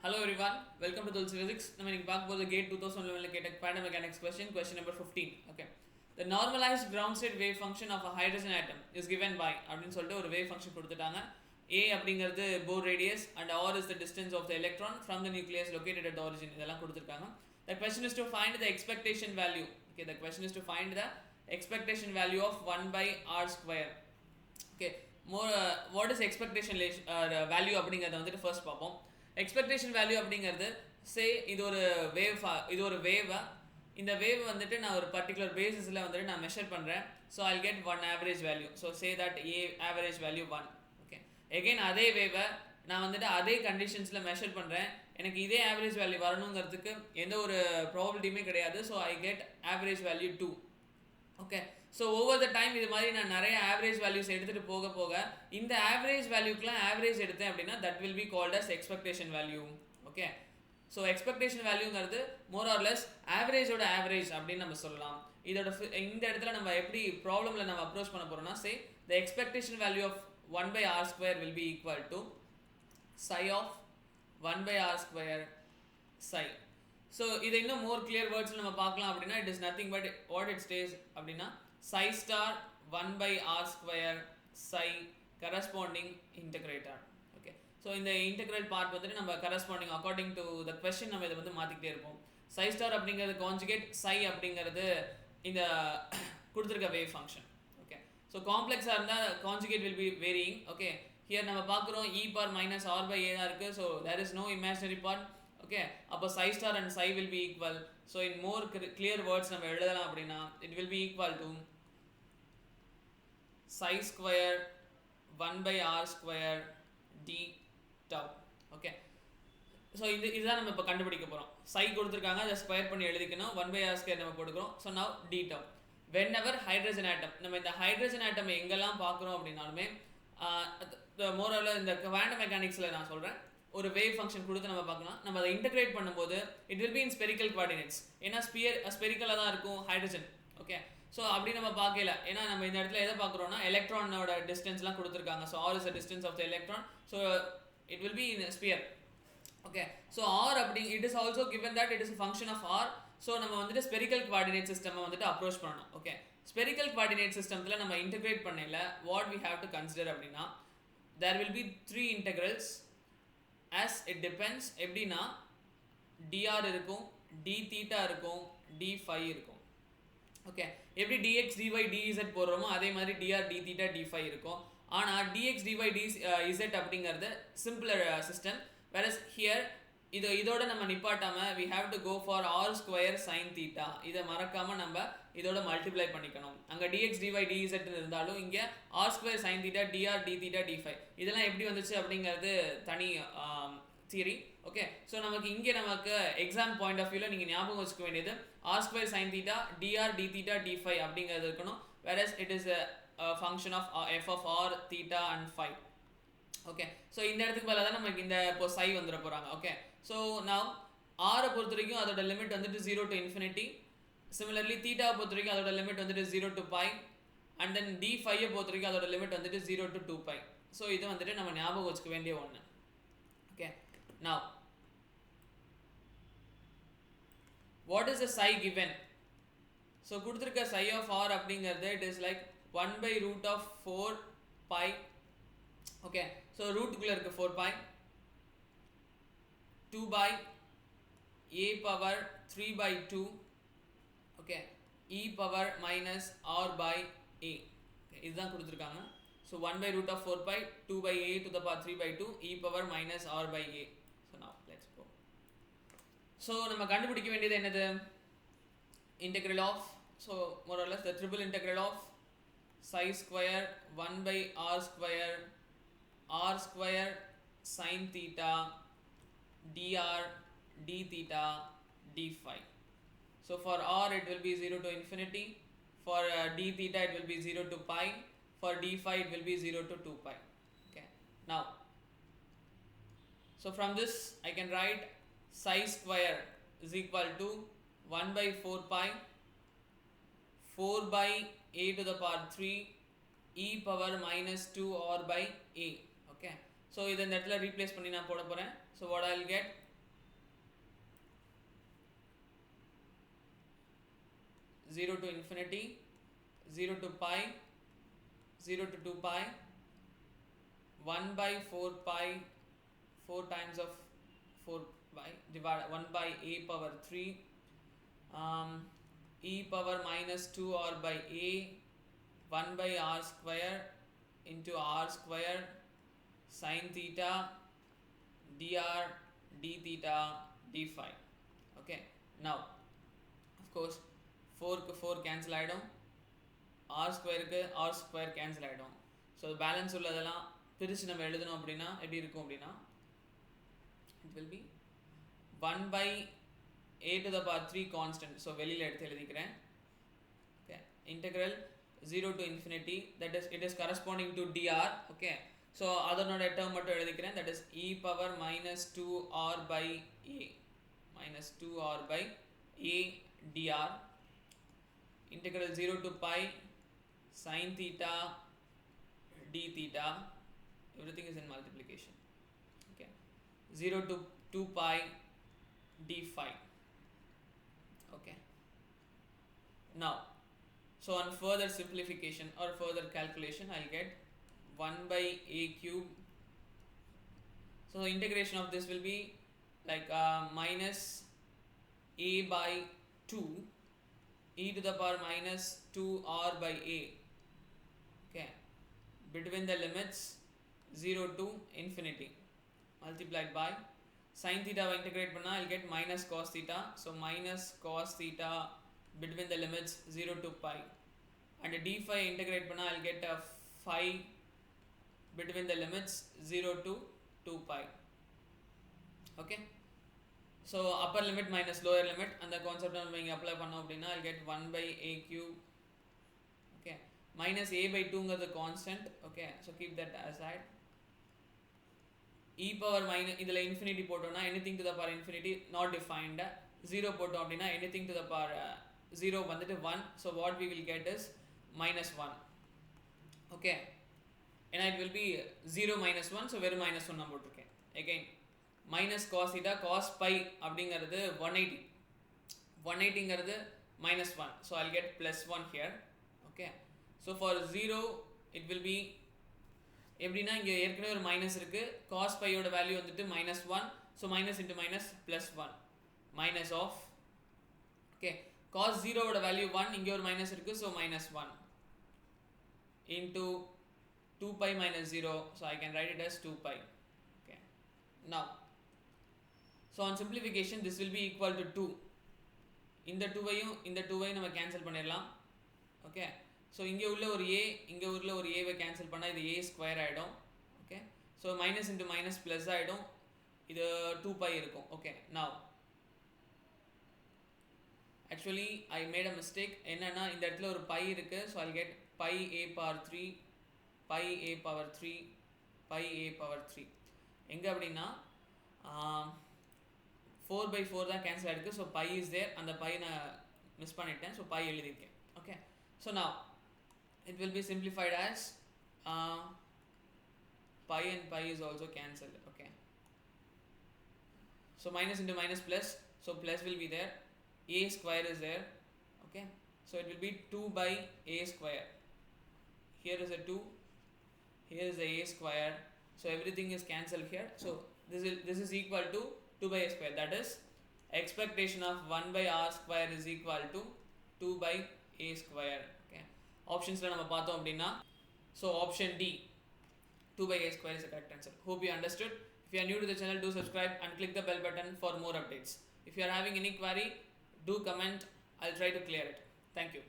Hello everyone, welcome to Tulsi Physics. நம்ம இன்னைக்கு பார்க்க போறது GATE 2011 கேட்ட quantum mechanics question number 15. Okay. The normalized ground state wave function of a hydrogen atom is given by அப்படினு சொல்லிட்டு ஒரு wave function கொடுத்துட்டாங்க. A அப்படிங்கிறது Bohr radius and R is the distance of the electron from the nucleus located at the origin. இதெல்லாம் கொடுத்திருக்காங்க. The question is to find the expectation value. Okay, the question is to find the expectation value of 1 by r square. Okay. More what is expectation value அப்படிங்கறத வந்துட்டு first பார்ப்போம். Expectation value அப்படிங்கிறது இது ஒரு வேவா இந்த wave வந்துட்டு நான் ஒரு பர்டிகுலர் பேசிஸில் வந்துட்டு நான் மெஷர் பண்ணுறேன். So I get one average value. So say that A average value 1. Okay, again அதே வேவை நான் வந்துட்டு அதே கண்டிஷன்ஸில் மெஷர் பண்ணுறேன். எனக்கு இதே ஆவரேஜ் வேல்யூ வரணுங்கிறதுக்கு எந்த ஒரு ப்ராபபிலிட்டியுமே கிடையாது. So I get average value 2. Okay, so over the time இது மாதிரி நான் நிறைய ஆவரேஜ் வேல்யூஸ் எடுத்துகிட்டு போக போக இந்த ஆவரேஜ் வேல்யூக்கெலாம் ஆவரேஜ் எடுத்தேன் அப்படின்னா that will be called as expectation value. Okay, so expectation வேல்யூங்கிறது மோர் ஆர் லெஸ் ஆவரேஜோட ஆவரேஜ் அப்படின்னு நம்ம சொல்லலாம். இந்த இடத்துல நம்ம எப்படி ப்ராப்ளமில் நம்ம அப்ரோச் பண்ண போகிறோம்னா the expectation value of 1 by r square will be equal to psi of 1 by r square psi. So இதை இன்னும் மோர் கிளியர் வேர்ட்ஸில் நம்ம பார்க்கலாம் அப்படின்னா it is nothing but what it stay அப்படின்னா psi star 1 by r square psi corresponding integrator. Okay, so இந்த integral part வந்துட்டு நம்ம corresponding according to the question நம்ம இதை வந்து மாற்றிக்கிட்டே இருப்போம். psi star அப்படிங்கிறது கான்ஜுகேட், psi அப்படிங்கிறது இந்த கொடுத்துருக்க வேவ் ஃபங்க்ஷன். ஓகே, ஸோ காம்ப்ளெக்ஸாக இருந்தால் conjugate will be varying. Okay, here நம்ம பார்க்குறோம் e power minus r by a தான் இருக்குது. So there is no imaginary part. Okay, அப்போ psi star and psi will be equal. So in more clear words நம்ம எழுதலாம் அப்படின்னா it will be equal to psi square 1 by r square d tau. Okay, so இதுதான் நம்ம இப்போ கண்டுபிடிக்க போகிறோம். psi கொடுத்துருக்காங்க, அதை ஸ்கொயர் பண்ணி எழுதிக்கணும். 1 by r square நம்ம போட்டுக்கிறோம். So now d tau. whenever hydrogen atom, நம்ம இந்த ஹைட்ரஜன் ஆட்டம் எங்கெல்லாம் பார்க்குறோம் அப்படின்னாலுமே மோரலில் இந்த குவாண்டம் மெக்கானிக்ஸில் நான் சொல்கிறேன் ஒரு வேவ் ஃபங்க்ஷன் கொடுத்து நம்ம பார்க்கலாம். நம்ம அதை இன்டெகிரேட் பண்ணும்போது it will be in spherical coordinates. ஏன்னா ஸ்பெரிக்கலாக தான் இருக்கும் ஹைட்ரஜன். ஓகே, ஸோ அப்படி நம்ம பார்க்கல. ஏன்னா நம்ம இந்த இடத்துல எதை பார்க்குறோம்னா எலக்ட்ரானோட டிஸ்டன்ஸ்லாம் கொடுத்துருக்காங்க. So R is the distance of the electron. So it will be in sphere. Okay, so R அப்படி it is also given that it is function of R. So நம்ம வந்துட்டு ஸ்பெரிக்கல் கோஆர்டினேட் சிஸ்டம் வந்துட்டு approach பண்ணணும். Okay, spherical coordinate சிஸ்டத்தில் நம்ம integrate பண்ணல what we have to consider அப்படின்னா there will be 3 integrals as it depends. எப்படின்னா dr இருக்கும், d theta இருக்கும், d phi இருக்கும். ஓகே, எப்படி dx dy dz போடுறோமோ அதே மாதிரி dr d theta d phi இருக்கும். ஆனால் dx dy dz அப்படிங்கிறது சிம்பிளர் சிஸ்டம். whereas here இதோட நம்ம நிப்பாட்டாம we have to go for r square sin theta. இதை மறக்காம நம்ம இதோட மல்டிப்ளை பண்ணிக்கணும். அங்கே dx dy dz இருந்தாலும் இங்கே r square sin theta dr d theta d phi இதெல்லாம் எப்படி வந்துச்சு அப்படிங்கிறது தனி தியரி. ஓகே, ஸோ நமக்கு எக்ஸாம் பாயிண்ட் ஆஃப் வியூவில் நீங்கள் ஞாபகம் வச்சுக்க வேண்டியது r square sin theta dr d theta d phi அப்படிங்கிறது இருக்கணும். whereas it is a function of f of r theta and phi. Okay, so இந்த இடத்துக்கு பதிலாக தான் நமக்கு இந்த இப்போ psi வந்துட போகிறாங்க. ஓகே, ஸோ நான் ஆரை பொறுத்த வரைக்கும் அதோட லிமிட் வந்துட்டு 0 to infinity. சிமிலர்லி தீட்டாவை பொறுத்த வரைக்கும் அதோட லிமிட் வந்துட்டு 0 to pi. And then d phi-யை பொறுத்த வரைக்கும் அதோட லிமிட் வந்துட்டு 0 to 2 pi. ஸோ இது வந்துட்டு நம்ம ஞாபகம் வச்சுக்க வேண்டிய ஒன்று. Okay, now what is the psi given? So கொடுத்துருக்க psi of r அப்படிங்கிறது it is like 1 by root of 4 pi. Okay, so ரூட்டுக்குள்ளே இருக்குது 4 pi 2 by a power 3 by 2. Okay, e power minus r by a. இதுதான் கொடுத்துருக்காங்க. So 1 by root of 4 pi 2 by a to the power 3 by 2 e power minus r by a. So now let's go. ஸோ நம்ம கண்டுபிடிக்க வேண்டியது என்னது? Integral of more or less the triple integral of psi square 1 by r square sin theta dr d theta d phi. So for r it will be 0 to infinity. For d theta it will be 0 to pi. For d phi it will be 0 to 2 pi. Okay, now so from this I can write psi square is equal to 1 by 4 pi 4 by a to the power 3 e power minus 2 r by a. Okay, so இதை இந்த இடத்துல replace பண்ணி நான் போட போகிறேன். So what I will get 0 to infinity, 0 to pi, 0 to 2 pi, 1 by 4 pi, 4 times of 4 pi divided 1 by a power 3, e power minus 2 r by a, 1 by r square into r square sin theta dr d theta d phi. Okay, now of course 4 க்கு 4 cancel ஆயிடும், r square க்கு r square cancel ஆயிடும். So balance உள்ளதெல்லாம் பிரித்து நம்ம எழுதணும் அப்படின்னா எப்படி இருக்கும் அப்படின்னா it will be 1 by a to the power 3 constant. So வெளியில் எடுத்து எழுதிக்கிறேன். Okay, integral 0 to infinity, that is it is corresponding to dr. Okay, so அதனோட டேர்ம் மட்டும் எழுதிக்கிறேன், that is e power minus 2r by a minus 2r by a dr, integral 0 to pi sin theta d theta, everything is in multiplication. Okay, 0 to 2 pi d phi. Okay, now so on further simplification or further calculation I'll get 1 by a cube. So the integration of this will be like minus a by 2 e to the power minus 2r by a. Okay, between the limits 0 to infinity multiplied by sin theta integrate panna I'll get minus cos theta. So minus cos theta between the limits 0 to pi, and d phi integrate panna I'll get a phi between the limits 0 to 2 pi. Okay, so upper limit minus lower limit and the concept நம்ம இங்க apply பண்ணோம் அப்படின்னா I'll get 1 by a cube. Okay, minus a by 2 ங்கிறது constant. Okay, so keep that aside. e power minus இதில் infinity போட்டோம்னா anything to the power infinity not defined, 0 போட்டோம் அப்படின்னா anything to the power 0 வந்துட்டு 1. so what we will get is minus 1. okay, and it will be 0 minus 1, so வெறும் minus 1 நான் போட்டிருக்கேன். again minus cos theta, cos pi அப்படிங்கிறது 180, 180ங்கிறது minus 1, so I'll get plus 1 here. okay, so for 0 it will be எப்படின்னா இங்கே ஏற்கனவே ஒரு minus இருக்குது, cos pi யோட வேல்யூ வந்துட்டு minus 1, so minus into minus plus 1 minus of. okay, cos 0 ஓட value 1, இங்கே ஒரு மைனஸ் இருக்குது, so minus 1 into 2 pi minus 0, so I can write it as 2 pi. okay, now so on simplification this will be equal to 2. இந்த 2ஐயும் இந்த 2ஐயும் நம்ம cancel பண்ணிடலாம். okay, so இங்கே உள்ள ஒரு a, இங்கே உள்ள ஒரு a-வை கேன்சல் பண்ணால் இது a ஸ்கொயர் ஆகிடும். okay, so minus into minus plus ஆகிடும், இது 2 pi இருக்கும். okay, now actually I made a mistake. என்னன்னா இந்த இடத்துல ஒரு pi இருக்கு, so I'll get pi a power 3, pi a power 3, pi a power 3. எங்கே அப்படின்னா 4 by 4 தான் கேன்சல் ஆகிருக்கு, ஸோ pi is there, அந்த pi நான் மிஸ் பண்ணிட்டேன், ஸோ pi எழுதியிருக்கேன். okay, so now it will be simplified as pi and pi is also cancelled. okay, so minus into minus plus, so plus will be there, a square is there. okay, so it will be 2 by a square, here is a 2, here is a square, so everything is cancelled here. so this is equal to 2 by a square, that is expectation of 1 by r square is equal to 2 by a square. okay, options la nama paathom appadina, so option D 2 by a square is the correct answer. Hope you understood. If you are new to the channel, do subscribe and click the bell button for more updates. If you are having any query, do comment, I'll try to clear it. Thank you.